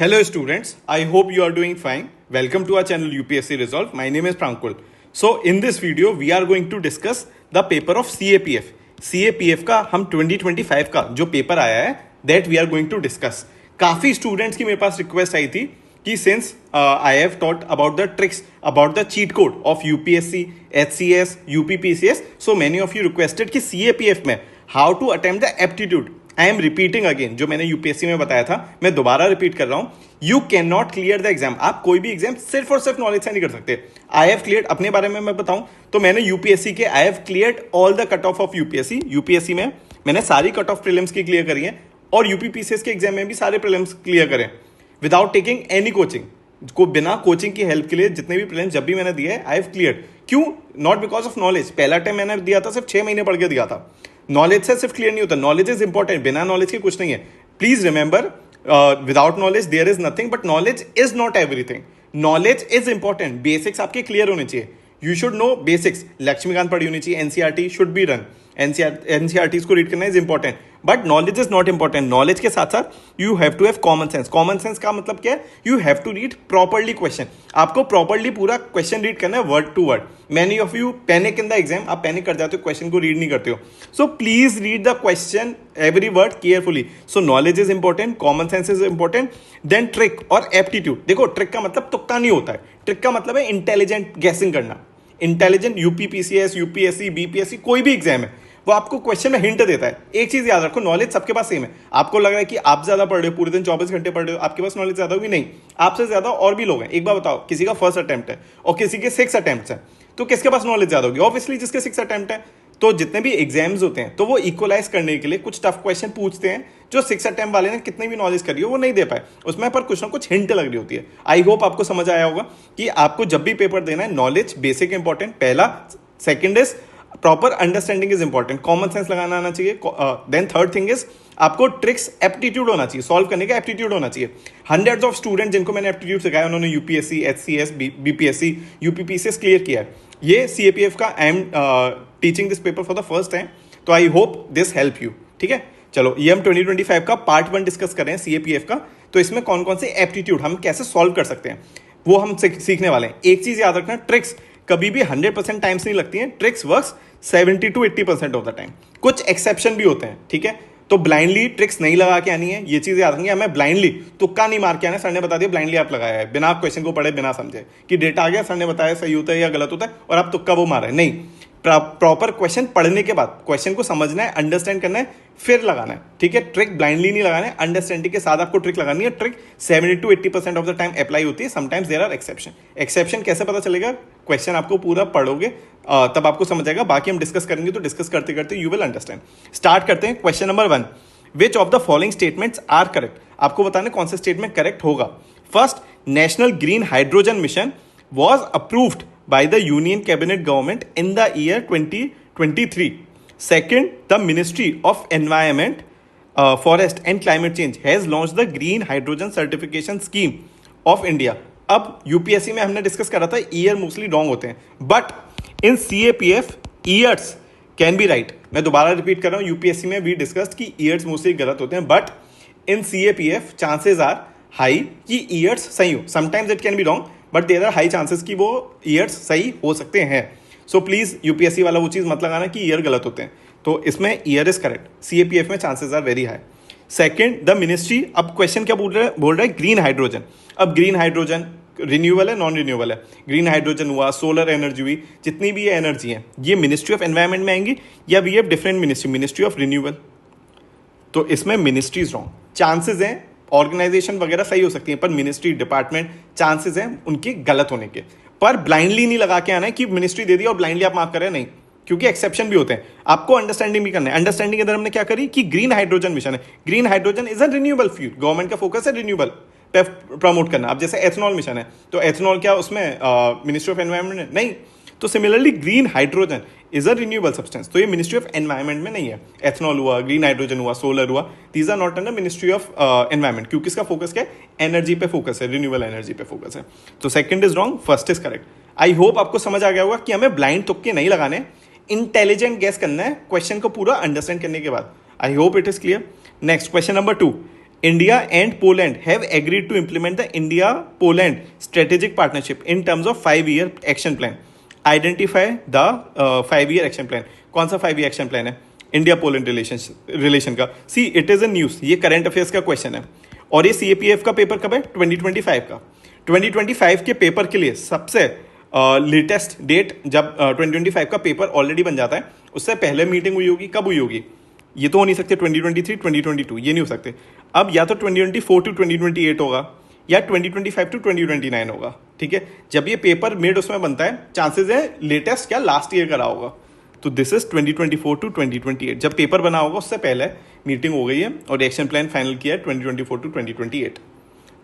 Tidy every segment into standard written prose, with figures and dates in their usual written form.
Hello students, I hope you are doing fine. Welcome to our channel UPSC Resolve. My name is Prankul. So in this video we are going to discuss the paper of CAPF. CAPF का हम 2025 का जो paper आया है that we are going to discuss. काफ़ी students की मेरे पास request आई थी कि since I have taught about the tricks, about the cheat code of UPSC, HCS, UPPCS, so many of you requested कि CAPF में how to attempt the aptitude. I am repeating again, जो मैंने UPSC में बताया था मैं दोबारा repeat कर रहा हूं. You can not clear the exam. आप कोई भी एग्जाम सिर्फ और सिर्फ नॉलेज से नहीं कर सकते. आई हैव क्लियर, अपने बारे में मैं बताऊं तो मैंने यूपीएससी के I have cleared all the cut of of UPSC. UPSC में मैंने सारी कट ऑफ प्रीलिम्स की क्लियर करी है और यूपीपीसीएस के एग्जाम में भी सारे प्रीलिम्स क्लियर करें विदाउट टेकिंग एनी कोचिंग. को बिना कोचिंग की हेल्प के लिए जितने भी प्रीलिम्स जब भी मैंने दिए आई हैव क्लियर. क्यों? Not because of knowledge. पहला टाइम मैंने दिया था सिर्फ 6 महीने पढ़ के दिया था. नॉलेज से सिर्फ क्लियर नहीं होता. नॉलेज इज इंपॉर्टेंट, बिना नॉलेज के कुछ नहीं है. Please remember, without knowledge there is nothing, but knowledge is not everything. Knowledge is important. Basics आपके क्लियर होने चाहिए. You should know basics. Laxmikanth पढ़ी होनी चाहिए. NCERT should be run. NCERT को रीड करना is important, but knowledge is not important. Knowledge के साथ साथ you have to have common sense. Common sense का मतलब क्या है? You have to read properly question. आपको प्रॉपरली पूरा क्वेश्चन रीड करना है word to word. Many of you panic in the exam. आप पैनिक कर जाते हो, क्वेश्चन को रीड नहीं करते हो. So please read the question every word carefully. So knowledge is important, common sense is important, then trick और aptitude. देखो, ट्रिक का मतलब तुक्का नहीं होता है. ट्रिक का मतलब है इंटेलिजेंट गैसिंग करना. इंटेलिजेंट यूपीपीसीएस, यूपीएससी, बीपीएससी, कोई भी एग्जाम है वो आपको क्वेश्चन में हिंट देता है. एक चीज याद रखो, नॉलेज सबके पास सेम है. आपको लग रहा है कि आप ज्यादा पढ़ रहे हो, पूरे दिन 24 घंटे पढ़ रहे हो, आपके पास नॉलेज ज्यादा होगी. नहीं, आपसे ज्यादा और भी लोग हैं. एक बार बताओ, किसी का फर्स्ट अटेम्प्ट है और किसी के 6 अटेम्प्ट है, तो किसके पास नॉलेज ज्यादा होगी? ऑब्वियसली जिसके 6 अटेम्प्ट है. तो जितने भी एग्जाम्स होते हैं तो वो इक्वलाइज करने के लिए कुछ टफ क्वेश्चन पूछते हैं जो 6 अटेम्प्ट वाले ने कितनी भी नॉलेज करी हो वो नहीं दे पाए. उसमें पर कुछ ना कुछ हिंट लग रही होती है. आई होप आपको समझ आया होगा कि आपको जब भी पेपर देना है, नॉलेज बेसिक इंपॉर्टेंट पहला. Second is proper understanding is important. Common sense लगाना आना चाहिए. देन थर्ड थिंग इज आपको ट्रिक्स एप्टीट्यूड होना चाहिए. सॉल्व करने का एप्टीट्यूड होना चाहिए. हंड्रेड्स ऑफ स्टूडेंट जिनको मैंने एप्टीट्यूड सिखाया उन्होंने UPSC, HCS, BPSC, UPPCS clear किया है. ये सीएपीएफ का I am teaching this paper for the first time, तो I hope this help you. ठीक है, चलो ये हम 2025 का पार्ट 1 डिस्कस कर रहे हैं सीएपीएफ का. तो इसमें कौन कौन से एप्टीट्यूड हम कैसे सॉल्व कर सकते हैं वो हम सीखने वाले हैं. एक चीज याद रखना, ट्रिक्स कभी भी 100% टाइम्स नहीं लगती हैं. Tricks works 70 to 80% of the time. कुछ एक्सेप्शन भी होते हैं. ठीक है, तो ब्लाइंडली ट्रिक्स नहीं लगा के आनी है. ये चीज याद रखनी है. हमें ब्लाइंडली तुक्का नहीं मार के आना है. सर ने बता दिया, ब्लाइंडली आप लगाया है बिना क्वेश्चन को पढ़े, बिना समझे कि डेटा आ गया, सर ने बताया सही होता है या गलत होता है और आप तुक्का वो मारा है. नहीं, प्रॉपर क्वेश्चन पढ़ने के बाद क्वेश्चन को समझना है, अंडरस्टैंड करना है, फिर लगाना है. ठीक है, ट्रिक ब्लाइंडली नहीं लगाना है, अंडरस्टैंडिंग के साथ आपको ट्रिक लगानी है. Trick 70 to 80% of the time apply होती है. Sometimes there are exception. Exception कैसे पता चलेगा? क्वेश्चन आपको पूरा पढ़ोगे तब आपको समझ आएगा. बाकी हम डिस्कस करेंगे, तो डिस्कस करते करते यू विल अंडरस्टैंड. स्टार्ट करते हैं. Question number 1, which of the following statements are correct. आपको बताना कौन सा स्टेटमेंट करेक्ट होगा. First, national green hydrogen mission was approved by the Union Cabinet Government in the year 2023. Second, the Ministry of Environment, Forest and Climate Change has launched the Green Hydrogen Certification Scheme of India. अब UPSC में हमने discuss करा था year mostly wrong होते हैं, but in CAPF years can be right. मैं दोबारा repeat कर रहा हूँ, यूपीएससी में भी डिस्कस कि ईयर्स मोस्टली गलत होते हैं, but in CAPF chances are high कि ईयर्स सही हो. Sometimes it can be wrong, but there are high chances कि वो ईयर्स सही हो सकते हैं. सो प्लीज यूपीएससी वाला वो चीज मत लगाना कि ईयर गलत होते हैं. तो इसमें ईयर इज करेक्ट. सीएपीएफ में chances are very high. Second, the ministry. अब क्वेश्चन क्या बोल रहा है? Green hydrogen. अब ग्रीन हाइड्रोजन रिन्यूएबल है, नॉन रिन्यूएबल है? ग्रीन हाइड्रोजन हुआ, सोलर एनर्जी हुई, जितनी भी ये एनर्जी है ये मिनिस्ट्री ऑफ एनवायरमेंट में आएंगी या we have different ministry, ministry of renewable. तो इसमें मिनिस्ट्री इज रॉन्ग. चांसेस हैं ऑर्गेनाइजेशन वगैरह सही हो सकती है, पर मिनिस्ट्री, डिपार्टमेंट चांसेस हैं उनके गलत होने के. पर ब्लाइंडली नहीं लगा के आना है कि मिनिस्ट्री दे दिया और ब्लाइंडली आप मार्क कर रहे हैं. नहीं, क्योंकि एक्सेप्शन भी होते हैं. आपको अंडरस्टैंडिंग भी करना है. अंडरस्टैंडिंग के अंदर हमने क्या करी कि ग्रीन हाइड्रोजन मिशन है. Green hydrogen is a renewable fuel. Government का फोकस है रिन्यूएबल पे प्रमोट करना. अब जैसे एथनॉल मिशन है, तो एथनॉल क्या उसमें मिनिस्ट्री ऑफ एनवायरमेंट है? नहीं. तो similarly green hydrogen is a renewable substance, तो ये मिनिस्ट्री ऑफ एनवायरमेंट में नहीं है. एथनॉल हुआ, ग्रीन हाइड्रोजन हुआ, सोलर हुआ, these are not under ministry of environment, क्योंकि इसका फोकस क्या है? एनर्जी पे फोकस है, रिन्यूएबल एनर्जी पे फोकस है. तो second is wrong, first is correct. I hope आपको समझ आ गया होगा कि हमें ब्लाइंड तुक्के नहीं लगाने, इंटेलिजेंट गेस करना है क्वेश्चन को पूरा अंडरस्टैंड करने के बाद. I hope it is clear. Next question number 2, India and Poland have agreed to implement the India-Poland strategic partnership in terms of 5-year action plan. Identify the 5-year action plan. कौन सा 5-year action plan है India Poland relation का? See it is a news, ये current affairs का question है और ये CAPF का पेपर कब है? 2025 का। 2025 के पेपर के लिए सबसे लेटेस्ट डेट जब 2025 का पेपर ऑलरेडी बन जाता है, उससे पहले मीटिंग हुई होगी। कब हुई होगी? ये तो हो नहीं सकते 2023 2022, ये नहीं हो सकते। अब या तो 2024 टू 2028 होगा या 2025 टू 2029 होगा। ठीक है, जब ये पेपर मिड उसमें बनता है, चांसेस है लेटेस्ट क्या लास्ट ईयर करा होगा। तो दिस इज 2024 टू 2028। जब पेपर बना होगा उससे पहले मीटिंग हो गई है और एक्शन प्लान फाइनल किया है 2024 टू 2028।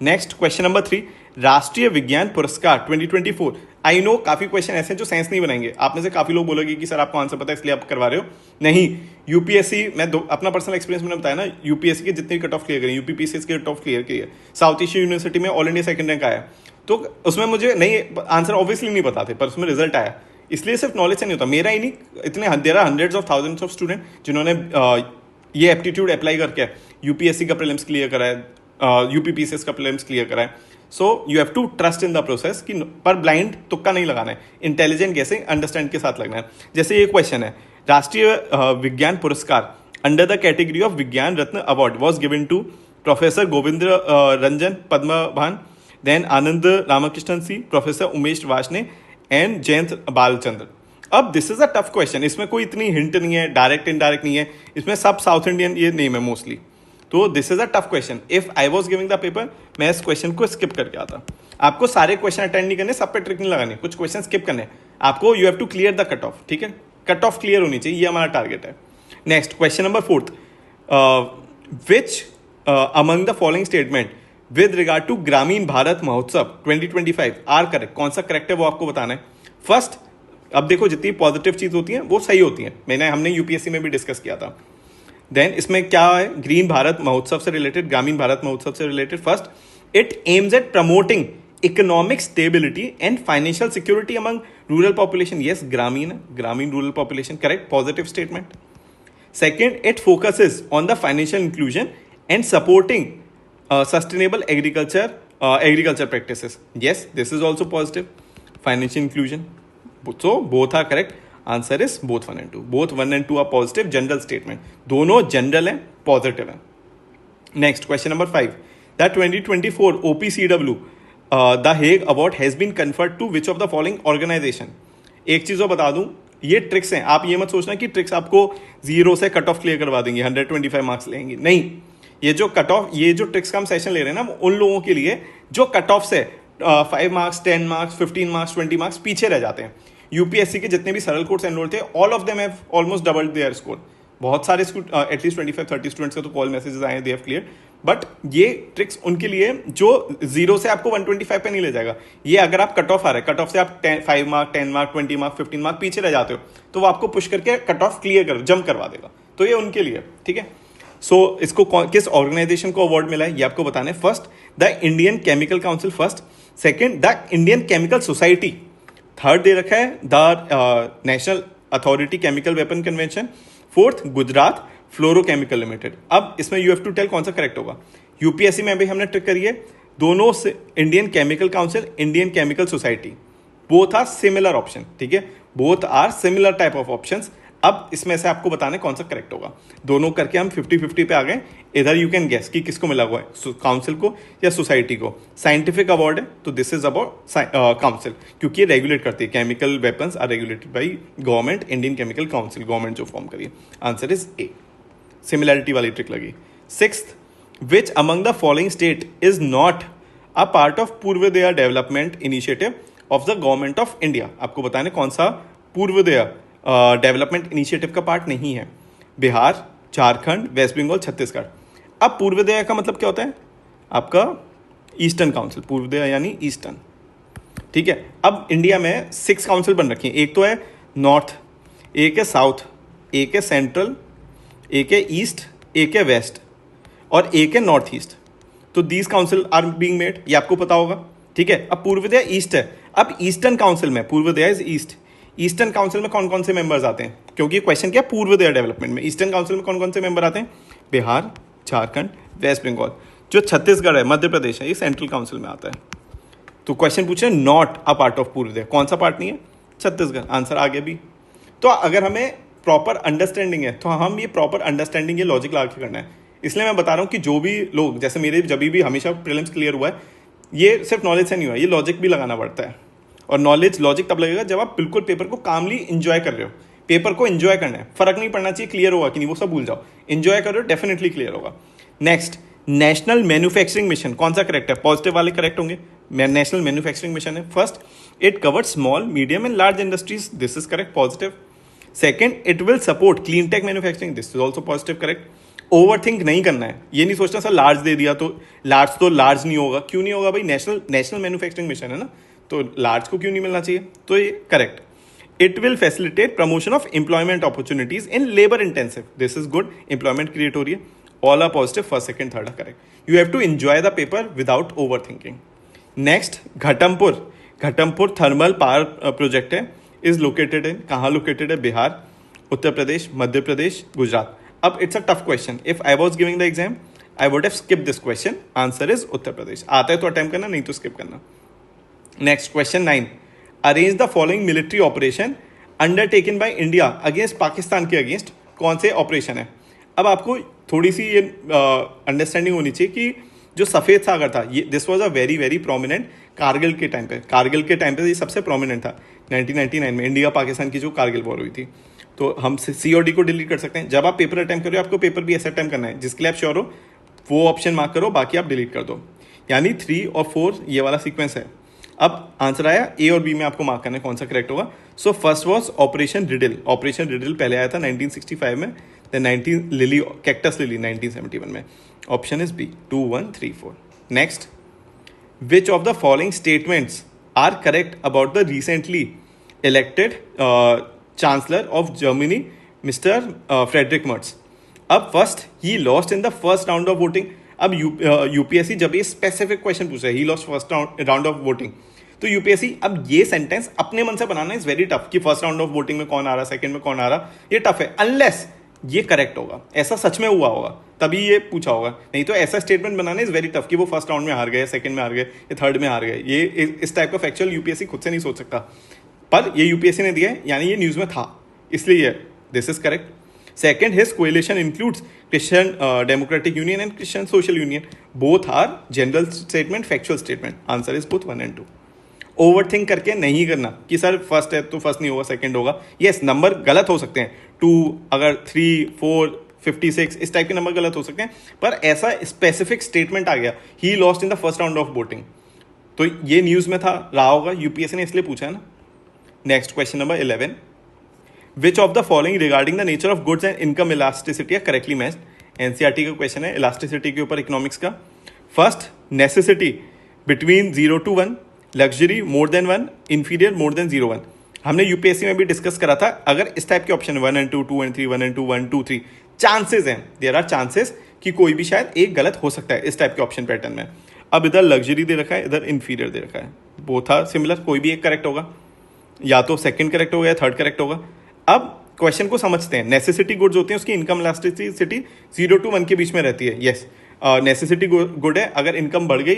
नेक्स्ट क्वेश्चन नंबर 3, राष्ट्रीय विज्ञान पुरस्कार 2024। आई नो काफी क्वेश्चन ऐसे हैं जो साइंस नहीं बनाएंगे। आप में से काफी लोग बोलोगे कि सर आपको आंसर पता है इसलिए आप करवा रहे हो। नहीं, यूपीएससी, मैं अपना पर्सनल एक्सपीरियंस मैंने बताया ना, यूपीएससी के जितने कट ऑफ क्लियर करिए, यूपीपीसीएस के कट ऑफ क्लियर किए, साउथ एशिया यूनिवर्सिटी में ऑल इंडिया सेकंड रैंक आया, तो उसमें मुझे नहीं आंसर ऑब्वियसली नहीं पता थे, पर उसमें रिजल्ट आया। इसलिए सिर्फ नॉलेज से नहीं होता, मेरा ही नहीं, इतने there are hundreds of thousands of student जिन्होंने ये एप्टीट्यूड अप्लाई करके यूपीएससी का प्रीलिम्स क्लियर करा है, यूपीपीसीएस का प्रीलिम्स क्लियर करा है। So you have to trust in the process कि पर ब्लाइंड तुक्का नहीं लगाना है, इंटेलिजेंट कैसे अंडरस्टैंड के साथ लगना है। जैसे ये क्वेश्चन है, राष्ट्रीय विज्ञान पुरस्कार under the category of Vigyan Ratna award was given to professor Govind Ranjan Padmanabhan, then Anand Ramakrishnan C, professor Umesh Varshney and Jayant Balachandra. अब this is a tough question, इसमें कोई इतनी हिंट नहीं है, डायरेक्ट इनडायरेक्ट नहीं है, इसमें सब साउथ इंडियन ये नेम है मोस्टली। तो this is a tough question. If I was giving the paper, मैं इस क्वेश्चन को स्किप करके आता। आपको सारे क्वेश्चन अटेंड नहीं करने, सब पे ट्रिक नहीं लगानी, कुछ क्वेश्चन स्किप करने आपको। You have to clear the cut off. ठीक है, कट ऑफ क्लियर होनी चाहिए, ये हमारा टारगेट है। Next question number 4, which among the following statement with regard to Grameen Bharat महोत्सव 2025 आर करेक्ट? कौन सा करेक्ट है वो आपको बताना है। फर्स्ट, अब देखो जितनी पॉजिटिव चीज होती है वो सही होती है, हमने यूपीएससी में भी डिस्कस किया था। देन इसमें क्या है, ग्रीन भारत महोत्सव से रिलेटेड, ग्रामीण भारत महोत्सव से related. First, it aims at promoting economic stability and financial security among rural population. Yes, ग्रामीण rural population, correct, positive statement. Second, it focuses on the financial inclusion and supporting sustainable agriculture practices. Yes, this is also positive. Financial inclusion. So both are correct. Answer is both 1 and 2. Both 1 and 2 are positive general statement. दोनों general हैं, positive हैं. Next question number 5. The 2024 OPCW The Hague Award has been conferred to which of the following organization? एक चीज और बता दूं, ये tricks हैं, आप ये मत सोचना कि ट्रिक्स आपको 0 से कट ऑफ क्लियर करवा देंगे, 125 मार्क्स लेंगे। नहीं, ये जो कट ऑफ, ये जो ट्रिक्स का हम सेशन ले रहे हैं ना, उन लोगों के लिए जो कट ऑफ से 5 मार्क्स 10 मार्क्स 15 मार्क्स 20 मार्क्स पीछे रह जाते हैं। यूपीएससी के जितने भी सरल कोर्स एनरोल थे, all of them have almost doubled their score. बहुत सारे एटलीस्ट 25-30 स्टूडेंट्स का तो कॉल मैसेजेस आए, दे हैव क्लियर। बट ये ट्रिक्स उनके लिए जो 0 से आपको 125 पे नहीं ले जाएगा। ये अगर आप कट ऑफ आ रहे हैं, कट ऑफ से आप 5 मार्क 10 मार्क 20 मार्क 15 मार्क पीछे रह जाते हो, तो वो आपको पुश करके कट ऑफ क्लियर कर जंप करवा देगा। तो ये उनके लिए, ठीक है। सो इसको किस ऑर्गेनाइजेशन को अवार्ड मिला है ये आपको बताना है। First, the Indian chemical council. First, second, the Indian chemical society. Third दे रखा है the national authority chemical weapon convention. Fourth, Gujarat fluorochemical limited. अब इसमें यू हैव टू टेल कौन सा करेक्ट होगा। यूपीएससी में भी हमने ट्रिक करी है, दोनों से Indian chemical council, Indian chemical society, both are similar option. ठीक है, both are similar type of options. अब इसमें से आपको बताना है कौन सा करेक्ट होगा। दोनों करके हम 50-50 पे आ गए। इधर यू कैन गेस कि किसको मिला हुआ है, काउंसिल को या सोसाइटी को। साइंटिफिक अवार्ड है तो दिस इज अबाउट काउंसिल, क्योंकि ये रेगुलेट करती है। Chemical weapons are regulated by government, Indian chemical council, government जो फॉर्म करिए। आंसर इज ए, सिमिलैरिटी वाली ट्रिक लगी। Sixth, which among the following state is not a part of Purvodaya development initiative of the government of India. आपको बताने कौन सा Purvodaya development initiative का part नहीं है। बिहार, झारखंड, वेस्ट बंगाल, छत्तीसगढ़। अब पूर्वोदय का मतलब क्या होता है, आपका ईस्टर्न काउंसिल, पूर्वोदय यानी ईस्टर्न। ठीक है, अब इंडिया में 6 काउंसिल बन रखी हैं। एक तो है नॉर्थ, एक है साउथ, एक है सेंट्रल, एक है ईस्ट, एक है वेस्ट और एक है नॉर्थ ईस्ट। तो these council are being made, ये आपको पता होगा। ठीक है, अब पूर्वोदय ईस्ट है। अब ईस्टर्न काउंसिल में, Purvodaya is east, eastern council में कौन कौन से मेंबर्स आते हैं, क्योंकि क्वेश्चन क्या है पूर्वोदय डेवलपमेंट में। ईस्टर्न काउंसिल में कौन कौन से मेंबर आते हैं, बिहार, झारखंड, वेस्ट बंगाल। जो छत्तीसगढ़ है, मध्य प्रदेश है, ये सेंट्रल काउंसिल में आता है। तो क्वेश्चन पूछे not a part of Purvodaya, कौन सा पार्ट नहीं है? छत्तीसगढ़। आंसर आगे भी। तो अगर हमें प्रॉपर अंडरस्टैंडिंग है तो हम ये प्रॉपर अंडरस्टैंडिंग, ये लॉजिक लगा के करना है। इसलिए मैं बता रहा हूँ कि जो भी लोग, जैसे मेरे जब भी हमेशा प्रीलिम्स क्लियर हुआ है, ये सिर्फ नॉलेज से नहीं हुआ, ये लॉजिक भी लगाना पड़ता है। और लॉजिक तब लगेगा जब आप बिल्कुल पेपर को कामली इंजॉय कर रहे हो। पेपर को इंजॉय करना है, फर्क नहीं पड़ना चाहिए क्लियर होगा कि नहीं, वो सब भूल जाओ। इंजॉय कर रहे हो, डेफिनेटली क्लियर होगा। नेक्स्ट, नेशनल मैन्युफैक्चरिंग मिशन, कौन सा करेक्ट है? पॉजिटिव वाले करेक्ट होंगे। नेशनल मैन्युफैक्चरिंग मिशन है। First, it covered small, medium and large industries, this is correct, positive. Second, it will support clean tech manufacturing, this is also positive, correct. Over think नहीं करना है, ये नहीं सोचना sir large दे दिया तो large नहीं होगा। क्यों नहीं होगा भाई? नेशनल मैन्युफैक्चरिंग मिशन है ना, तो लार्ज को क्यों नहीं मिलना चाहिए? तो ये correct. It will facilitate promotion of employment opportunities in labour intensive, this is good, employment create हो रही है। All are positive, first second third are correct. You have to enjoy the paper without over thinking. Next, Ghatampur thermal power project है, is located in, कहाँ located है? बिहार, उत्तर प्रदेश, मध्य प्रदेश, गुजरात। अब it's a tough question, if I was giving the exam I would have skip this question. Answer is Uttar Pradesh. आता है तो attempt करना, नहीं तो स्किप करना। Next, question 9, arrange the following military operation undertaken by India against Pakistan के against, कौन से ऑपरेशन है? अब आपको थोड़ी सी ये अंडरस्टैंडिंग होनी चाहिए कि जो सफ़ेद सागर था, ये this was a very very prominent Kargil के टाइम पे ये सबसे प्रोमिनेंट था 1999 में, इंडिया पाकिस्तान की जो कारगिल वॉर हुई थी। तो हम सी और डी को डिलीट कर सकते हैं। जब आप पेपर अटैम्प्ट कर रहे हो, आपको पेपर भी ऐसे अटैम्प्ट करना है जिसके लिए आप श्योर हो, वो ऑप्शन मार्क करो, बाकी आप डिलीट कर दो। यानी 3 और 4 ये वाला सीक्वेंस है। अब आंसर आया, ए और बी में आपको मार्क करना है कौन सा करेक्ट होगा। So first was operation riddle. Operation riddle पहले आया था 1965 में, देन कैक्टस लिली 1971 में। Option is B, 2, 1, 3, 4। Next, which of the following statements are correct about the recently elected chancellor of Germany mister Friedrich Merz? अब first, he lost in the first round of voting. अब UPSC जब ये specific question पूछ रहा है, he lost first round of voting, तो UPSC अब ये सेंटेंस अपने मन से बनाना इज वेरी टफ कि फर्स्ट राउंड ऑफ वोटिंग में कौन आ रहा, सेकंड में कौन आ रहा, ये टफ है। अनलेस ये करेक्ट होगा, ऐसा सच में हुआ होगा, तभी ये पूछा होगा। नहीं तो ऐसा statement banana is very tough कि वो फर्स्ट राउंड में हार गए, सेकंड में हार गए, या थर्ड में हार गए। ये इस टाइप का फैक्चुअल यूपीएससी खुद से नहीं सोच सकता, पर ये यूपीएससी ने दिया है, यानी ये न्यूज में था, इसलिए this is correct. Second, his coalition includes Christian Democratic Union and Christian Social Union. Both are general statement, factual statement. Answer is both 1 and 2. Overthink करके नहीं करना कि सर फर्स्ट है तो फर्स्ट नहीं होगा, सेकंड होगा। यस, नंबर गलत हो सकते हैं, 2 अगर 3, 4, 56 इस टाइप के नंबर गलत हो सकते हैं, पर ऐसा स्पेसिफिक स्टेटमेंट आ गया, ही lost in the first round of voting, तो ये न्यूज में था, रहा होगा, यूपीएससी ने इसलिए पूछा है ना। Next, question number 11, which of the following regarding the nature of goods and income elasticity are correctly matched? NCERT का क्वेश्चन है इलास्टिसिटी के ऊपर इकोनॉमिक्स का। First, necessity between 0 to 1, luxury more than 1, inferior more than 0, 1। हमने UPSC में भी discuss करा था, अगर इस टाइप के option 1 and 2, 2 and 3, 1 and 2, 1, 2, 3, chances हैं, देयर आर चांसेस कि कोई भी शायद एक गलत हो सकता है इस टाइप के ऑप्शन पैटर्न में। अब इधर लग्जरी दे रखा है, इधर इंफीरियर दे रखा है, बोथ आर सिमिलर, कोई भी एक करेक्ट होगा, या तो सेकंड करेक्ट होगा या थर्ड करेक्ट होगा। अब क्वेश्चन को समझते हैं। नेसेसिटी गुड्स होते हैं, उसकी इनकम इलास्टिसिटी 0 to 1 के बीच में रहती है। यस, नेसेसिटी गुड है, अगर इनकम बढ़ गई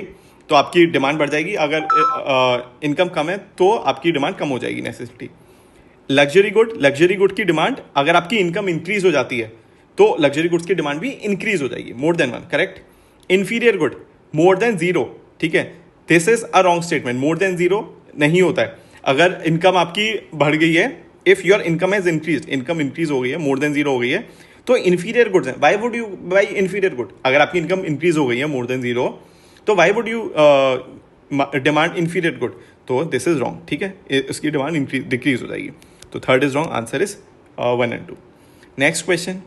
तो आपकी डिमांड बढ़ जाएगी, अगर इनकम कम है तो आपकी डिमांड कम हो जाएगी, नेसेसिटी। लग्जरी गुड की डिमांड, अगर आपकी इनकम इंक्रीज हो जाती है तो लग्जरी गुड्स की डिमांड भी इंक्रीज हो जाएगी, मोर than 1, correct. Inferior good more than 0, ठीक है, this is a wrong statement, more than 0 नहीं होता है। अगर इनकम आपकी बढ़ गई है, if your income has increase, income increase हो गई है, मोर देन 0 हो गई है, तो इंफीरियर गुड्स है। Y would you by inferior good? अगर आपकी इनकम इंक्रीज हो गई है मोर देन 0, तो why would you demand inferior good? तो दिस इज रॉन्ग, ठीक है, उसकी डिमांड डिक्रीज हो जाएगी, तो third is wrong, answer is 1 and 2। Next question,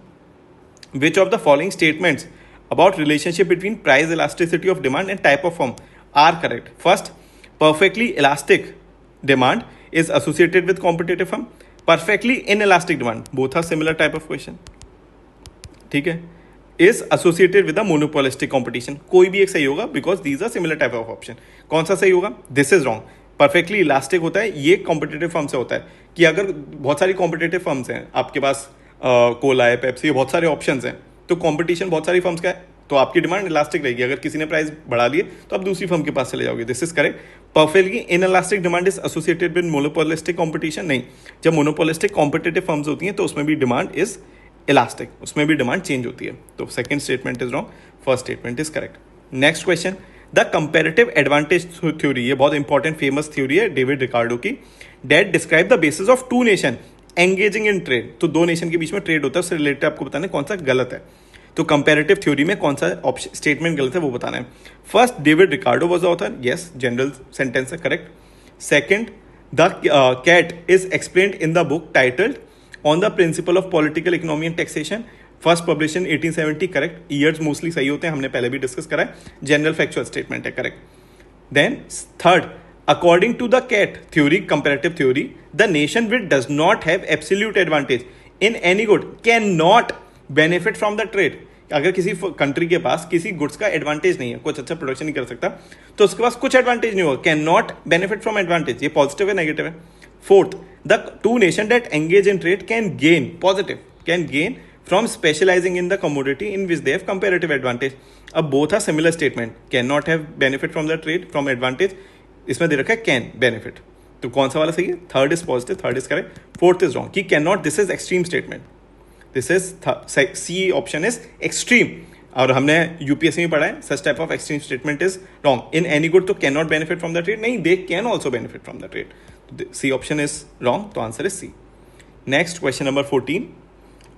which of the following statements about relationship between price elasticity of demand and type of firm are correct? First, perfectly elastic demand is associated with competitive firm. Perfectly inelastic demand, both are similar type of question, ठीक है, is associated with a monopolistic competition. कोई भी एक सही होगा because these are similar type of option. कौन सा सही होगा? This is wrong. Perfectly elastic होता है, ये कॉम्पिटेटिव फर्म से होता है कि अगर बहुत सारी कॉम्पिटेटिव फर्म्स हैं आपके पास, कोला है, पेप्सी, बहुत सारे ऑप्शंस हैं, तो कंपटीशन बहुत सारी फर्म्स का है, तो आपकी डिमांड इलास्टिक रहेगी। अगर किसी ने प्राइस बढ़ा लिए तो आप दूसरी फर्म के पास चले जाओगे। This is correct. Perfectly in elastic demand is associated with monopolistic competition. नहीं, जब मोनोपोलिस्टिक कॉम्पिटिटिव फर्म्स होती हैं तो उसमें भी डिमांड इज इलास्टिक, उसमें भी डिमांड चेंज होती है। तो second statement is wrong, first statement is correct. Next question, the comparative advantage theory, ये बहुत इंपॉर्टेंट फेमस थ्योरी है डेविड रिकार्डो की, that describe the basis of two nation engaging in trade. तो दो nation के बीच में ट्रेड होता है, उससे रिलेटेड आपको बताना है कौन सा गलत है। तो कंपैरेटिव थ्योरी में कौन सा ऑप्शन स्टेटमेंट गलत है वो बताना है। First, David Ricardo was the author, yes, general sentence है, correct. Second, the cat is explained in the book titled on the principle of political economy and taxation, first publish in 1870, correct. Years mostly सही होते हैं, हमने पहले भी discuss करा है, general factual statement है, correct. Then third, according to the CAT theory, comparative theory, the nation which does not have absolute advantage in any good cannot benefit from the trade। अगर किसी कंट्री के पास किसी goods का advantage नहीं है, कुछ अच्छा प्रोडक्शन नहीं कर सकता, तो उसके पास कुछ एडवांटेज नहीं होगा, cannot benefit from advantage. ये पॉजिटिव है, नेगेटिव है। Fourth, the two nation that engage in trade can gain, positive, can gain from specialising in the commodity in which they have comparative advantage. अब both are similar statement, cannot have benefit from the trade from advantage, इसमें दे रखा है can benefit. तो कौन सा वाला सही है? Third is positive, third is correct, fourth is wrong कि cannot, this is extreme statement, this is C option is extreme. और हमने यूपीएससी में पढ़ा है such type of extreme statement is wrong. In any good तो cannot benefit from the trade, नहीं, they can also benefit from the trade. C option is wrong, तो answer is C. Next question number 14।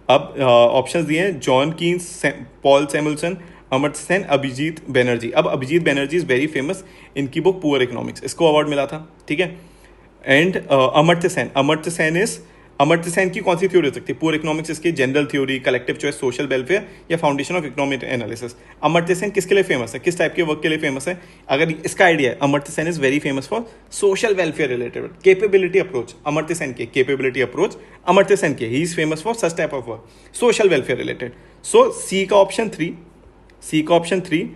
अब options दिए हैं, John Keynes, Paul Samuelson, Amartya Sen, Abhijit Banerjee. अब Abhijit Banerjee is very famous, इनकी book poor economics, इसको award मिला था, ठीक है। एंड अमर्त्य सेन इज, अमर्त्य सेन की कौन सी थ्योरी हो सकती है? पुअर इकोनॉमिक्स इसकी general theory, collective choice, social welfare या foundation of economic analysis. Amartya Sen किसके लिए फेमस है, किस टाइप के वर्क के लिए फेमस है? अगर इसका आइडिया है, Amartya Sen is very famous for social welfare related capability approach. Amartya Sen के कैपेबिलिटी अप्रोच, अमर्त्य सेन के, he is famous for such type of work, social welfare related. So C का ऑप्शन 3, सी का ऑप्शन 3,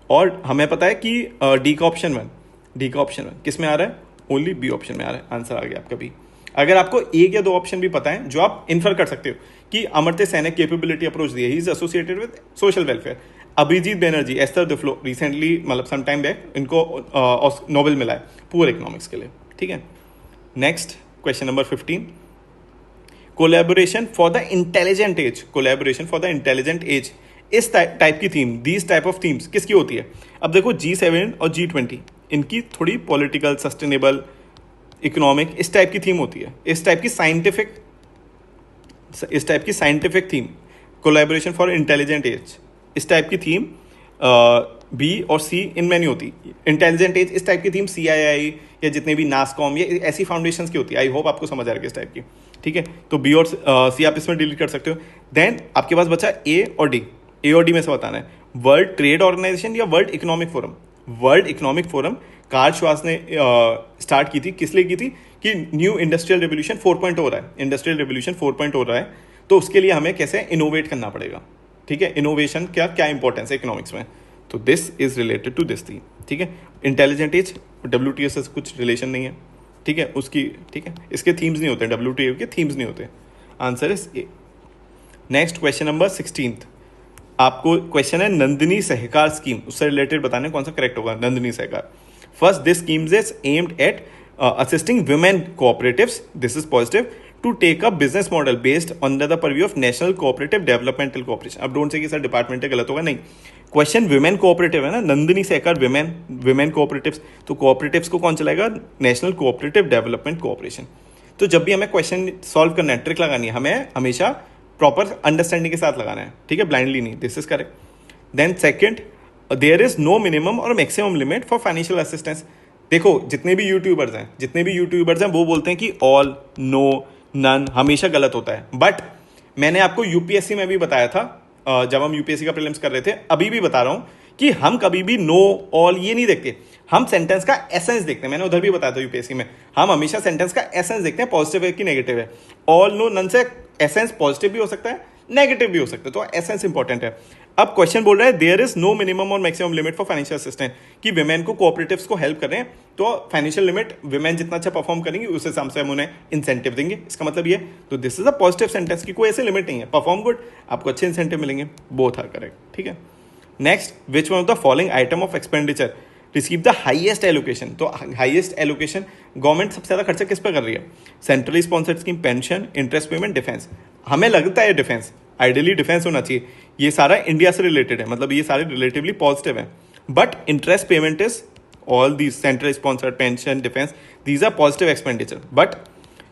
और हमें पता है कि डी का ऑप्शन 1, डी का ऑप्शन 1 किस में आ रहा है? ओनली बी ऑप्शन में आ रहा है। आंसर आ गया आपका बी। अगर आपको एक या दो ऑप्शन भी पता है जो आप इन्फर कर सकते हो कि अमर्त्य सेन ने कैपेबिलिटी अप्रोच दिया, he is associated with social welfare. Abhijit Banerjee, Esther Duflo, recently मतलब सम टाइम बैक इनको नोबेल मिला है पुअर इकोनॉमिक्स के लिए, ठीक है। Next question number 15, collaboration for the intelligent age, collaboration for the intelligent age, इस टाइप की theme, these type of themes किसकी होती है? अब देखो G7 और G20 इनकी थोड़ी पॉलिटिकल, सस्टेनेबल, इकोनॉमिक, इस टाइप की थीम होती है। इस टाइप की scientific theme, collaboration for intelligent age, इस टाइप की थीम बी और सी इनमें नहीं होती। इंटेलिजेंट एज इस टाइप की थीम CII या जितने भी नासकॉम या ऐसी फाउंडेशंस की होती है। आई होप आपको समझ आ रहा है इस टाइप की, ठीक है। तो बी और सी आप इसमें डिलीट कर सकते हो। देन आपके पास बचा ए और डी, ए और डी में से बताना है। वर्ल्ड ट्रेड ऑर्गेनाइजेशन या world economic forum? World economic forum Karl Schwartz ने स्टार्ट की थी, किस लिए की थी? कि न्यू इंडस्ट्रियल रेवोल्यूशन 4.0 हो रहा है, इंडस्ट्रियल रेवोल्यूशन 4.0 हो रहा है, तो उसके लिए हमें कैसे इनोवेट करना पड़ेगा, ठीक है। इनोवेशन क्या क्या इंपॉर्टेंस है इकोनॉमिक्स में, तो this is related to this theme, ठीक है। इंटेलिजेंट एज WTO से कुछ रिलेशन नहीं है, ठीक है, उसकी, ठीक है, इसके थीम्स नहीं होते, WTO के थीम्स नहीं होते। Answer is A. Next question number 16, आपको क्वेश्चन है नंदिनी सहकार स्कीम, उससे रिलेटेड बताने कौन सा करेक्ट होगा। Nandini Sahakar, first, this schemes is aimed at assisting women cooperatives, this is positive, to take up business model based under the purview of national cooperative developmental cooperation। अब don't say कि sir department गलत होगा, नहीं, question women cooperative है ना, नंदिनी सहकार women cooperatives, तो cooperatives को कौन चलाएगा? National cooperative development cooperation. तो जब भी हमें क्वेश्चन सॉल्व करना है, ट्रिक लगानी है, हमें हमेशा प्रॉपर अंडरस्टैंडिंग के साथ लगाना है, ठीक है, ब्लाइंडली नहीं। This is correct. Then second, there is no minimum और maximum limit for financial assistance. देखो जितने भी यूट्यूबर्स हैं वो बोलते हैं कि ऑल, नो, नन हमेशा गलत होता है, बट मैंने आपको यूपीएससी में भी बताया था, जब हम यूपीएससी का प्रीलिम्स कर रहे थे, अभी भी बता रहा हूं कि हम कभी भी नो, ऑल ये नहीं देखते, हम सेंटेंस का एसेंस देखते हैं। मैंने उधर भी बताया था यूपीएससी में, हम हमेशा सेंटेंस का एसेंस देखते हैं, पॉजिटिव है कि नेगेटिव है। ऑल, नो, नन से एसेंस पॉजिटिव भी हो सकता है, नेगेटिव भी हो सकता है, तो एसेंस इंपॉर्टेंट है। अब क्वेश्चन बोल रहा है देयर इज नो मिनिमम और maximum limit for financial assistant, कि विमेन को कोऑपरेटिव्स को हेल्प कर रहे हैं, तो फाइनेंशियल लिमिट विमेन जितना अच्छा परफॉर्म करेंगे उस हिसाब से हम उन्हें इंसेंटिव देंगे, इसका मतलब ये। तो this is a positive sentence की कोई ऐसे लिमिट नहीं है, परफॉर्म गुड आपको अच्छे इंसेंटिव मिलेंगे, बोथ आर करेक्ट, ठीक है। Next, which one of the following item of expenditure receive the highest allocation? तो हाईएस्ट एलोकेशन गवर्नमेंट सबसे ज़्यादा खर्चा किस पर कर रही है? Centrally sponsored scheme, pension, interest payment, defence. हमें लगता है डिफेंस, आइडियली डिफेंस होना चाहिए, ये सारा इंडिया से रिलेटेड है, मतलब ये सारे रिलेटिवली पॉजिटिव है। But interest payment is all these central sponsored, pension, defence, these are positive expenditure. But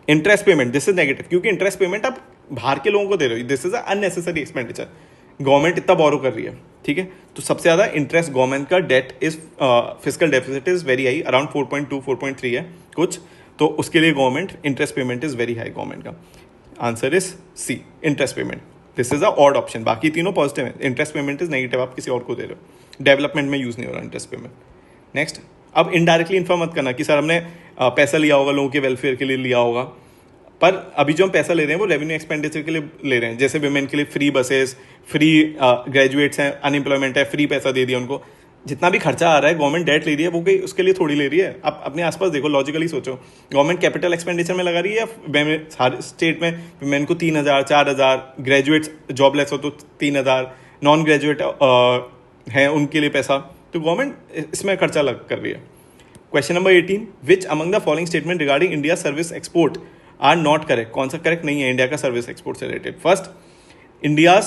interest payment this is negative, क्योंकि इंटरेस्ट पेमेंट आप बाहर के लोगों को दे रहे हो, this is unnecessary expenditure. Government इतना बोरो कर रही है, ठीक है। तो सबसे ज़्यादा इंटरेस्ट गवर्नमेंट का debt is fiscal deficit is very high, around 4.2 4.3 है कुछ, तो उसके लिए government interest payment is very high government का। Answer is C, interest payment. This is a odd option, बाकी तीनों पॉजिटिव है, इंटरेस्ट पेमेंट इज नेगेटिव, आप किसी और को दे रहे हो, डेवलपमेंट में यूज नहीं हो रहा इंटरेस्ट पेमेंट। नेक्स्ट, अब इनडायरेक्टली इन्फॉर्म मत करना कि सर हमने पैसा लिया होगा, लोगों के वेलफेयर के लिए लिया होगा, पर अभी जो हम पैसा ले रहे हैं वो रेवेन्यू एक्सपेंडिचर के लिए ले रहे हैं। जैसे विमेन के लिए फ्री बसेस, फ्री ग्रेजुएट्स हैं, अनएम्प्लॉयमेंट है, फ्री पैसा दे दिया उनको। जितना भी खर्चा आ रहा है, गवर्नमेंट डेट ले रही है, वो कोई उसके लिए थोड़ी ले रही है। आप अपने आसपास देखो, लॉजिकली सोचो, गवर्नमेंट कैपिटल एक्सपेंडिचर में लगा रही है या हर स्टेट में विमेन को 3,000 4,000, ग्रेजुएट्स जॉबलेस हो तो 3,000, नॉन ग्रेजुएट हैं उनके लिए पैसा, तो गवर्नमेंट इसमें खर्चा लग कर रही है। Question number 18, which among the following statement regarding India service export are not correct? कौन सा करेक्ट नहीं है इंडिया का सर्विस एक्सपोर्ट से related? First, India's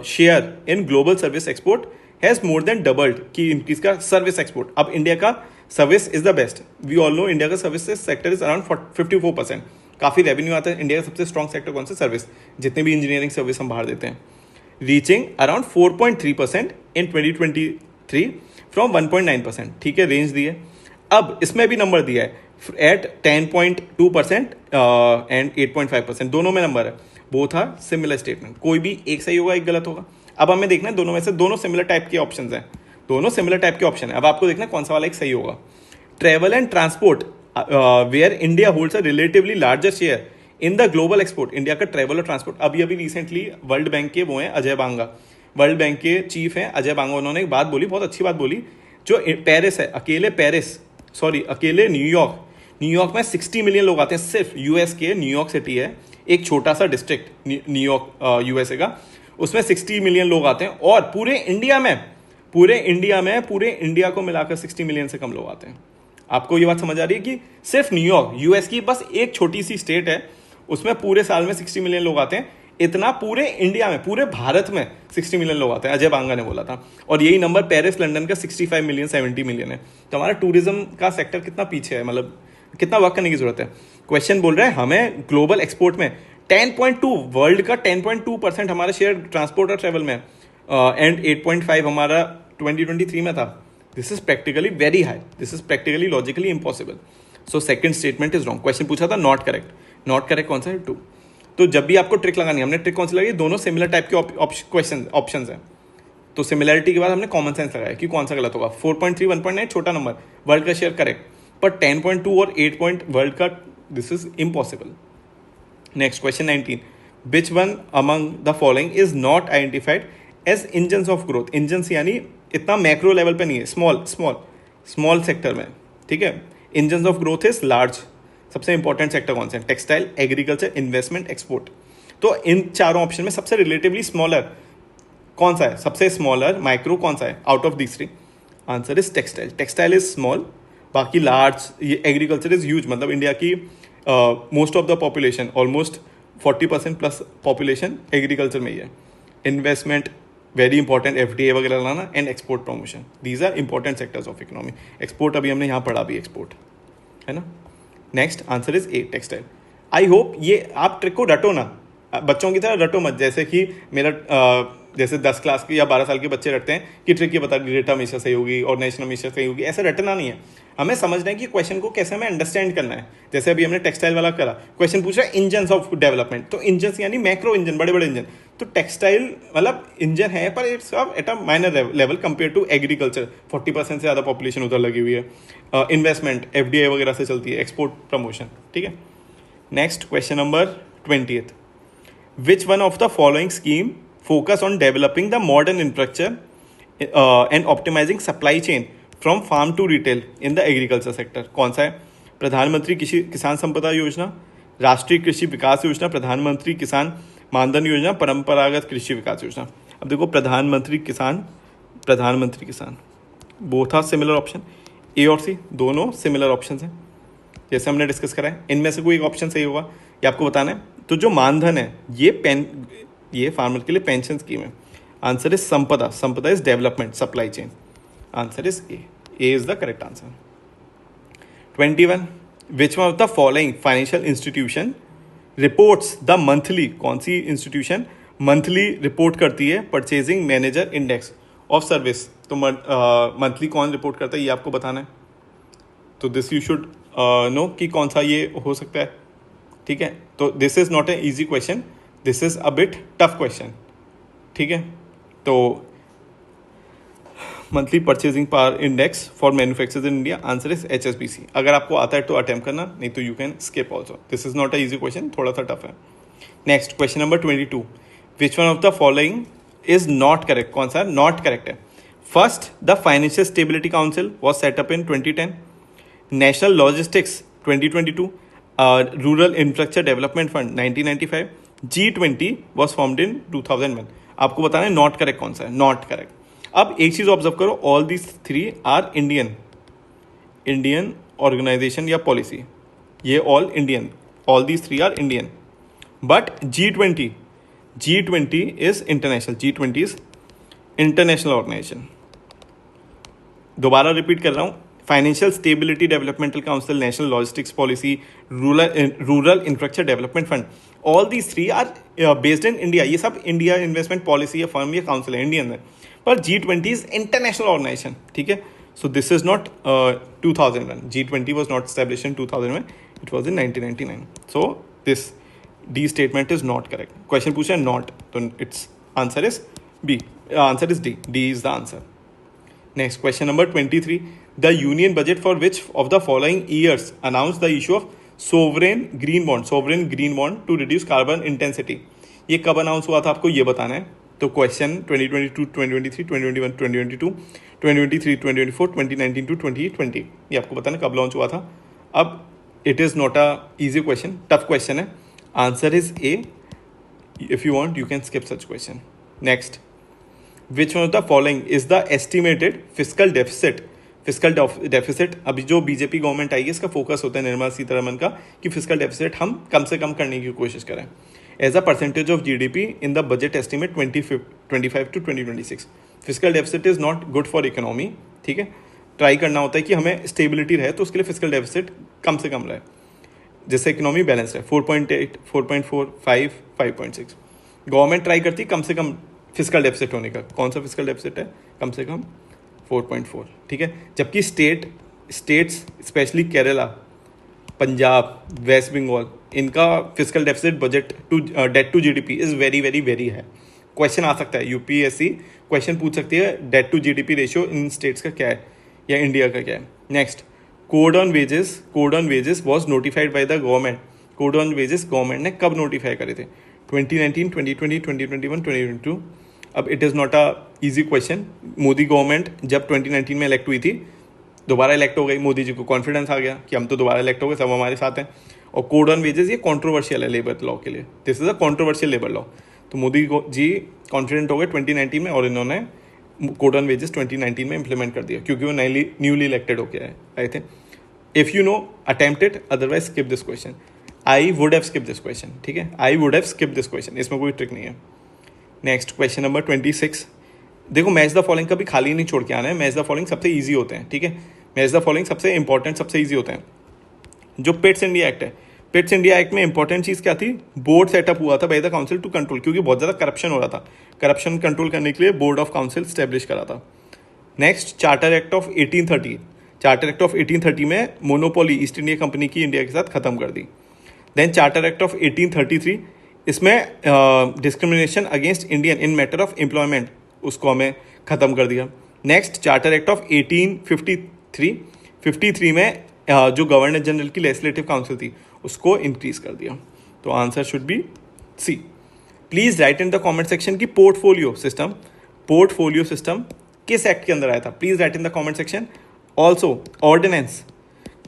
share in global service export has more than doubled, कि इंक्रीज का service export. अब India का service is the best, we all know India का सर्विस सेक्टर इज अराउंड 54%, काफी revenue आता है। India का सबसे स्ट्रॉन्ग सेक्टर कौन सा? सर्विस, जितने भी इंजीनियरिंग सर्विस हम बाहर देते हैं, रीचिंग अराउंड 4.3% इन 2023 फ्रॉम 1.9%, ठीक है, रेंज दी है। अब इसमें भी नंबर दिया है एट 10.2% एंड 8.5%, दोनों में नंबर है। बोथ आर सिमिलर स्टेटमेंट, कोई भी एक सही होगा एक गलत होगा। अब हमें देखना है दोनों में से, दोनों सिमिलर टाइप के ऑप्शन हैं, दोनों सिमिलर टाइप के ऑप्शन है। अब आपको देखना है कौन सा वाला एक सही होगा। Travel and transport where India holds a relatively larger share in the global export. India का ट्रेवल और ट्रांसपोर्ट, अभी रिसेंटली वर्ल्ड बैंक के वो हैं अजय बांगा, वर्ल्ड बैंक के चीफ हैं अजय बांगा, उन्होंने एक बात बोली, बहुत अच्छी बात बोली। जो पेरिस है, अकेले न्यूयॉर्क में 60 मिलियन लोग आते हैं, सिर्फ यूएस के न्यूयॉर्क सिटी है, एक छोटा सा डिस्ट्रिक्ट न्यूयॉर्क यूएसए का, उसमें 60 मिलियन लोग आते हैं। और पूरे इंडिया को मिलाकर 60 मिलियन से कम लोग आते हैं। आपको ये बात समझ आ रही है कि सिर्फ न्यूयॉर्क यूएस की बस एक छोटी सी स्टेट है, उसमें पूरे साल में 60 मिलियन लोग आते हैं। इतना पूरे इंडिया में, पूरे भारत में 60 मिलियन लोग आते हैं, अजय बांगा ने बोला था। और यही नंबर पेरिस लंदन का 65 मिलियन 70 मिलियन है। तो हमारा टूरिज्म का सेक्टर कितना पीछे है, मतलब कितना वर्क करने की जरूरत है। क्वेश्चन बोल रहे हैं हमें ग्लोबल एक्सपोर्ट में 10.2, वर्ल्ड का 10.2% हमारा शेयर ट्रांसपोर्ट और ट्रेवल में, एंड 8.5 हमारा 2023 में था। This is practically very high, this is practically logically impossible. So second statement is wrong. Question पूछा था नॉट करेक्ट कौन सा है? 2। तो जब भी आपको ट्रिक लगानी है, हमने ट्रिक कौन सी लगाई? दोनों सिमिलर टाइप के ऑप्शन हैं, तो सिमिलरिटी के बाद हमने कॉमन सेंस लगाया कि कौन सा गलत होगा। 4.3 1.9 छोटा नंबर, वर्ल्ड का शेयर करेक्ट, पर 10.2 और 8 पॉइंट वर्ल्ड का, this is impossible. Next question 19, which one among the following is not identified as engines of growth? Engines यानी इतना मैक्रो लेवल पे नहीं है, स्मॉल सेक्टर में, ठीक है। Engines of growth is large. सबसे इंपॉर्टेंट सेक्टर कौन से हैं? Textile, agriculture, investment, export. तो इन चारों ऑप्शन में सबसे रिलेटिवली स्मॉलर कौन सा है? सबसे स्मॉलर माइक्रो कौन सा है out of these 3? Answer is textile. Textile is small, बाकी लार्ज। ये एग्रीकल्चर इज ह्यूज, मतलब इंडिया की most of the population, almost 40% plus population agriculture में ही है। इन्वेस्टमेंट वेरी इंपॉर्टेंट, FDI वगैरह लाना, and export promotion, these are important sectors of economy. Export अभी हमने यहाँ पढ़ा भी, एक्सपोर्ट है ना। Next answer is A, textile. I hope ये आप ट्रिक को रटो ना, बच्चों की तरह रटो मत, जैसे कि मेरा जैसे 10 क्लास के या 12 साल के बच्चे रटते हैं कि ट्रिक ये बता दी डेटा हमेशा सही होगी और नेशनल हमेशा सही होगी। ऐसा रटना नहीं है, हमें समझना है कि क्वेश्चन को कैसे हमें अंडरस्टैंड करना है। जैसे अभी हमने टेक्सटाइल वाला करा, क्वेश्चन पूछ रहा है इंजन ऑफ डेवलपमेंट, तो इंजन यानी मैक्रो इंजन, बड़े बड़े इंजन। तो टेक्सटाइल मतलब इंजन है, पर it's at a minor level compare to agriculture. 40% से ज़्यादा पॉपुलेशन उधर लगी हुई है। इन्वेस्टमेंट FDI वगैरह से चलती है, एक्सपोर्ट प्रमोशन, ठीक है। Next question number 20, which one of the following scheme focus on developing the modern infrastructure and optimizing supply chain from farm to retail in the agriculture sector? कौन सा है? प्रधानमंत्री किसान संपदा योजना, राष्ट्रीय कृषि विकास योजना, प्रधानमंत्री किसान मानधन योजना, परंपरागत कृषि विकास योजना। अब देखो, प्रधानमंत्री प्रधानमंत्री किसान, बोथ आर सिमिलर ऑप्शन। ए और सी दोनों सिमिलर ऑप्शन हैं जैसे हमने डिस्कस करा है। इनमें से कोई एक ऑप्शन सही होगा ये आपको बताना है। तो जो मानधन है ये फार्मर के लिए पेंशन स्कीम है। आंसर इज संपदा। संपदा is development supply chain. Answer is A is the correct answer. 21 which one of the following financial institution reports the monthly, कौन सी इंस्टीट्यूशन मंथली रिपोर्ट करती है purchasing manager index of service. तो monthly कौन report करता है ये आपको बताना है। तो दिस यू शुड नो कि कौन सा ये हो सकता है, ठीक है। तो this is not a easy question, this is a bit tough question, ठीक है। तो monthly purchasing power index for manufacturers in India, answer is HSBC। अगर आपको आता है तो अटेम्प्ट करना, नहीं तो you can skip also. This is not a easy question, थोड़ा सा टफ है। Next question number 22 which one of the following is not correct, कौन सा नॉट करेक्ट है। First, the financial stability council was setup in 2010, national logistics 2022, rural infrastructure development fund 1995, G20 was formed in 2001। आपको बताना है not correct कौन सा है, not correct. अब एक चीज ऑब्जर्व करो, all these three are Indian organization या पॉलिसी, ये all Indian, all these three are Indian. But G20 is international, G20 is international organization. दोबारा रिपीट कर रहा हूं, financial stability developmental council, national logistics policy, rural infrastructure development fund, all these three are based in India. ये सब India investment policy या firm या council है, Indian है। पर G20 इज इंटरनेशनल ऑर्गेनाइजेशन, ठीक है। सो this is not 2001, G20 was not establish in 2001, it was in 1999। So this D statement is not correct. Question पूछा है नॉट, तो it's answer is B, answer is D is the answer. Next question number 23, the union budget for which of the following years announce the issue of sovereign green bond to reduce carbon intensity. ये कब announce हुआ था आपको ये बताना है। तो question 2022, 2023, 2021, 2022, 2023, 2024, 2019 to 2020, ये आपको बताना कब लॉन्च हुआ था। अब it is not a easy question, tough question है। Answer is A. If you want you can skip such question. Next, which one of the following is the estimated fiscal deficit. अभी जो BJP government आई है इसका focus होता है निर्मला सीतारमन का कि fiscal deficit हम कम से कम करने की कोशिश करें as a percentage of GDP in the budget estimate 2025 to 2026। Fiscal deficit is not good for economy, ठीक है। ट्राई करना होता है कि हमें स्टेबिलिटी रहे, तो उसके लिए फिस्कल डेफिसिट कम से कम रहे, जिससे इकोनॉमी बैलेंस रहे। 4.8, 4.4, 5, 5.6 गवर्नमेंट ट्राई करती है कम से कम फिस्कल डेफिसिट होने का। कौन सा फिस्कल डेफिसिट है? कम से कम 4.4, ठीक है। जबकि states specially Kerala, Punjab, West Bengal, इनका fiscal deficit budget to date to GDP is very very very है। क्वेश्चन आ सकता है, UPSC क्वेश्चन पूछ सकती है debt to GDP ratio in states का क्या है या इंडिया का क्या है। Next, code on wages was notified by the government. Code on wages government ने कब नोटिफाई करे थे? 2019, 2020, 2021, 2022। अब it is not a easy question. Modi government जब 2019 में इलेक्ट हुई थी, दोबारा इलेक्ट हो गई, मोदी जी को कॉन्फिडेंस आ गया कि हम तो दोबारा इलेक्ट हो गए, सब हमारे साथ हैं। और कोड ऑन वेजेस ये कॉन्ट्रोवर्शियल है लेबर लॉ के लिए, this is a controversial labour law. तो मोदी जी कॉन्फिडेंट हो गए 2019 में और इन्होंने कोड ऑन वेजेस 2019 में इंप्लीमेंट कर दिया क्योंकि वो न्यूली इलेक्टेड होके आए थे। If you know attempt it, otherwise skip this question. I would have skip this question, ठीक है। आई would have skip this question, इसमें कोई ट्रिक नहीं है। नेक्स्ट क्वेश्चन नंबर 26, देखो मैच द फॉलोइंग कभी खाली नहीं छोड़ के आना है। मैच द फॉलोइंग सबसे ईजी होते हैं, ठीक है। मैच द फॉलोइंग सबसे इंपॉर्टेंट, सबसे ईजी होते हैं। जो पिट्स इंडिया एक्ट है, पिट्स इंडिया एक्ट में इंपॉर्टेंट चीज़ क्या थी? बोर्ड सेटअप हुआ था by the council to control, क्योंकि बहुत ज़्यादा करप्शन हो रहा था। करप्शन कंट्रोल करने के लिए बोर्ड ऑफ काउंसिल स्टैब्लिश करा था। Next, charter act of 1830। Charter act of 1830 में मोनोपोली ईस्ट इंडिया कंपनी की इंडिया के साथ खत्म कर दी। देन चार्टर एक्ट ऑफ 1833, इसमें discrimination against Indian in matter of employment, उसको हमें ख़त्म कर दिया। नेक्स्ट, चार्टर एक्ट ऑफ 1853 में जो गवर्नर जनरल की लेजिस्लेटिव काउंसिल थी उसको इंक्रीज कर दिया। तो answer should be C. Please write in the comment section की पोर्टफोलियो सिस्टम किस एक्ट के अंदर आया था? Please write in the comment section. Also ordinance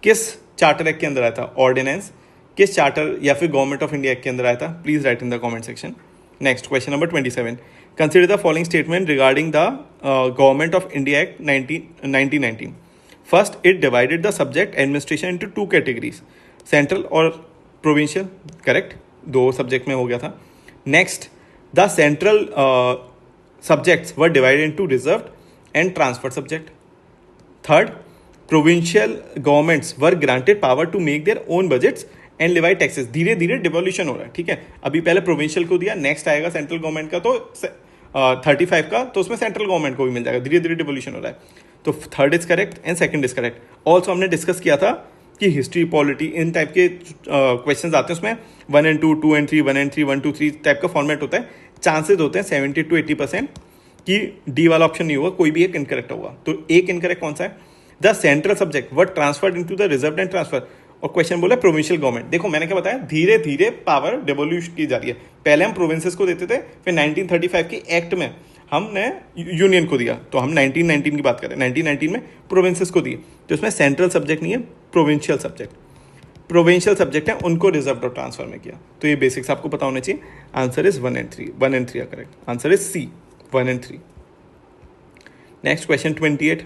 किस चार्टर एक्ट के अंदर आया था? ऑर्डिनेंस किस चार्टर या फिर गवर्नमेंट ऑफ इंडिया एक्ट के अंदर आया था? Please write in the comment section. Next question number 27, consider the following statement regarding the government of India act 1919. First, it divided the subject administration into two categories, central और provincial. Correct, दो subject में हो गया था. Next, the central subjects were divided into reserved and transferred subject. Third, provincial governments were granted power to make their own budgets and levy taxes. धीरे धीरे devolution हो रहा है. ठीक है, अभी पहले प्रोविंशियल को दिया, नेक्स्ट आएगा सेंट्रल गवर्नमेंट का, तो 35 का, तो उसमें सेंट्रल गवर्नमेंट को भी मिल जाएगा. धीरे धीरे डिवोल्यूशन हो रहा है. तो third is correct and second is correct. Also हमने डिस्कस किया था कि हिस्ट्री, पॉलिटी, इन टाइप के क्वेश्चन आते हैं, उसमें 1 and 2, 2 and 3, 1 and 3, 1, 2, 3 टाइप का फॉर्मेट होता है. चांसेस होते हैं 70 to 80% कि डी वाला ऑप्शन नहीं होगा, कोई भी एक इनकरेक्ट होगा. तो एक इनकरेक्ट कौन सा है? The central subject were transferred into the reserve and transfer. और क्वेश्चन बोला प्रोविंशियल गवर्नमेंट. देखो मैंने क्या बताया, धीरे धीरे पावर डिवोल्यूशन की जा रही है. पहले हम प्रोविंसेस को देते थे, फिर 1935 के एक्ट में हमने यूनियन को दिया. तो हम 1919 की बात करें, 1919 में प्रोविंसेस को दिए. तो इसमें सेंट्रल सब्जेक्ट नहीं है, प्रोविंशियल सब्जेक्ट. प्रोविंशियल सब्जेक्ट है, उनको रिजर्व और ट्रांसफर में किया. तो ये बेसिक्स आपको पता होने चाहिए. Answer is 1 and 3. 1 and 3 है correct. Answer is C, 1 and 3. Next question 28.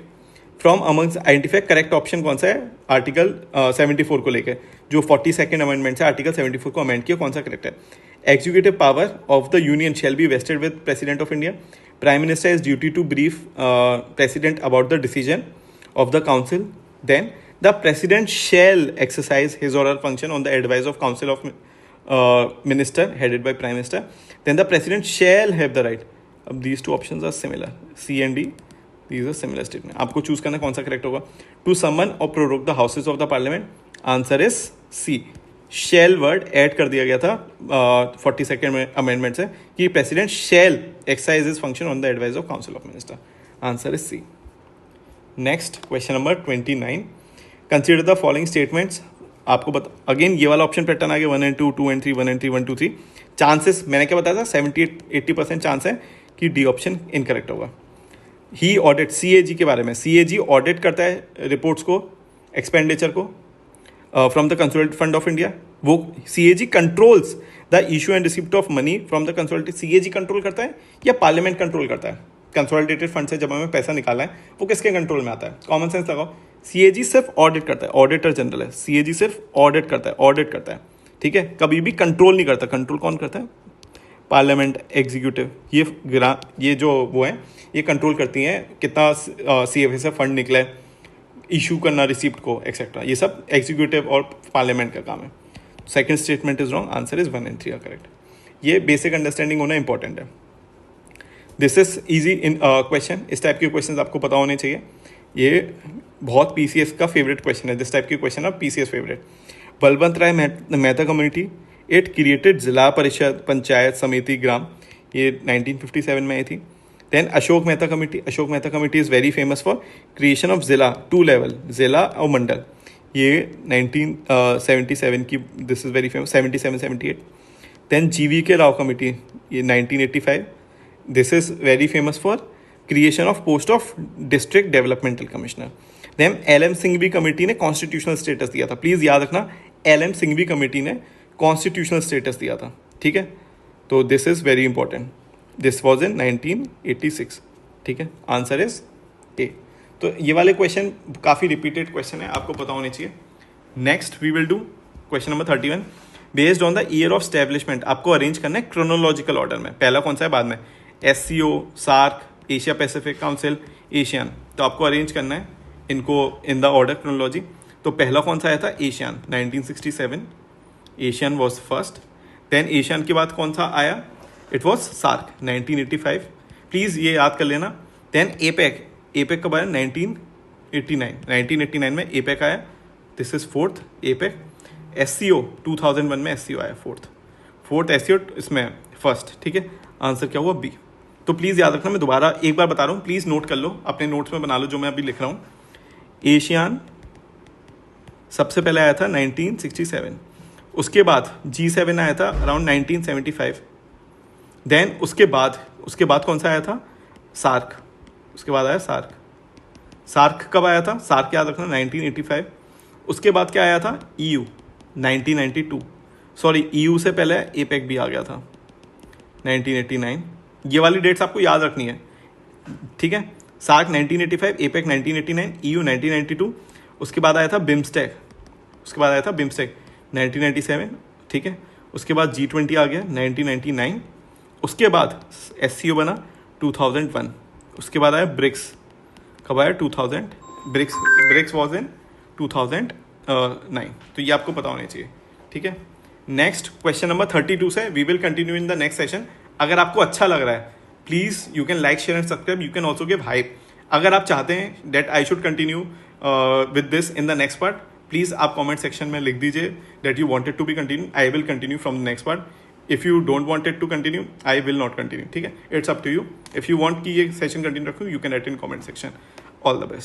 From amongst identify correct option कौन सा है आर्टिकल 74 को लेकर. जो 42nd अमेंडमेंट है, आर्टिकल 74 को अमेंड किया, कौन सा करेक्ट है? Executive power of the union shall be vested with president of India. Prime minister is duty to brief president about the decision of the council. Then the president shall exercise his or her function on the advice of council of minister headed by prime minister. Then the president shall have the right. अब these two options are similar, C and D, these are similar statement. आपको choose करना कौन सा correct होगा. To summon और prorogue the houses of the parliament. Answer is C. Shall word add कर दिया गया था 42nd अमेंडमेंट से कि president shall exercise his function on the advice of council of minister. Answer is C. Next question number 29. Consider the following statements. आपको बता, again ये वाला ऑप्शन पैटर्न आ गया, 1 and 2, 2 and 3, 1 and 3, 1, 2, 3. चांसेस मैंने क्या बताया था, 70-80% चांस है कि डी ऑप्शन इनकरेक्ट होगा. ही ऑडिट, CAG के बारे में, CAG ऑडिट करता है रिपोर्ट्स को, एक्सपेंडिचर को from the consolidated fund of India. वो CAG controls the issue and receipt of money from the consolidated. CAG control करता है या पार्लियामेंट कंट्रोल करता है? कंसोलिडेटेड फंड से जब हमें पैसा निकालना है वो किसके कंट्रोल में आता है? कॉमन सेंस लगाओ. CAG सिर्फ ऑडिट करता है, ऑडिटर जनरल है. CAG सिर्फ ऑडिट करता है. ठीक है, कभी भी कंट्रोल नहीं करता. कंट्रोल कौन करता है? Parliament, executive. ये जो वो है, ये कंट्रोल करती हैं कितना CFA से फंड निकला है, इशू करना रिसिप्ट को, एक्सेट्रा. ये सब एग्जीक्यूटिव और पार्लियामेंट का काम है. Second statement is wrong. Answer is 1 and 3 correct. ये बेसिक अंडरस्टैंडिंग होना इंपॉर्टेंट है. This is easy in question. इस टाइप के क्वेश्चन आपको पता होने चाहिए. ये बहुत PCS का फेवरेट क्वेश्चन है. दिस टाइप के क्वेश्चन है PCS favourite. Balwant Rai Mehta community, it created Zila Parishad panchayat समिति ग्राम. ये 1957 में आई थी. Then Ashok Mehta committee is very famous for creation of zila, 2 level, zila और मंडल. ये 1977 की, this is very famous, 77-78. Then GVK Rao committee, ये 1985. This is very famous for creation of post of district developmental commissioner. Then LM Singhvi committee ने constitutional status दिया था. Please याद रखना, LM Singhvi committee ने कॉन्स्टिट्यूशनल स्टेटस दिया था. ठीक है, तो this is very important. This was in 1986. ठीक है, आंसर इज ए. तो ये वाले क्वेश्चन काफ़ी रिपीटेड क्वेश्चन है, आपको पता होने चाहिए. Next we will do question number 31. Based on the year of establishment आपको अरेंज करना है क्रोनोलॉजिकल ऑर्डर में. पहला कौन सा है, बाद में SCO, SAARC, Asia Pacific council, ASEAN. तो आपको अरेंज करना है इनको इन द ऑर्डर क्रोनोलॉजी. तो पहला कौन सा आया था, ASEAN, 1967. ASEAN was first. Then ASEAN के बाद कौन सा आया, इट वॉज सार्क, 1985. प्लीज़ ये याद कर लेना. देन एपेक कब आया, 1989 में एपेक आया. This is fourth APEC. SCO 2001 में SCO आया, फोर्थ SCO इसमें फर्स्ट. ठीक है, आंसर क्या हुआ, बी. तो प्लीज़ याद रखना, मैं दोबारा एक बार बता रहा हूँ, प्लीज़ नोट कर लो, अपने नोट्स में बना लो जो मैं अभी लिख रहा हूँ. एशियन सबसे पहले आया था 1967. उसके बाद G7 आया था अराउंड 1975. देन उसके बाद कौन सा आया था, सार्क. उसके बाद आया सार्क कब आया था, सार्क याद रखना, 1985. उसके बाद क्या आया था, EU, 1992. सॉरी, EU से पहले एपेक भी आ गया था, 1989. ये वाली डेट्स आपको याद रखनी है, ठीक है। सार्क 1985, एपेक 1989, EU 1992, उसके बाद आया था बिम्स्टेक, 1997, ठीक है। उसके बाद G20 आ गया 1999, उसके बाद SCO बना 2001, उसके बाद आया ब्रिक्स, कब आया 2000, ब्रिक्स वॉज इन 2009। तो ये आपको पता होना चाहिए, ठीक है। नेक्स्ट क्वेश्चन नंबर 32 से we will continue in the next session. अगर आपको अच्छा लग रहा है please you can like share and subscribe, you can also give hype. अगर आप चाहते हैं that I should continue with this in the next part, please आप कमेंट सेक्शन में लिख दीजिए that you wanted to be continue, I will continue from the next part. If you don't wanted to continue I will not continue, ठीक है। It's up to you. If you want कि ये session continue रखूँ you can write in comment section. All the best.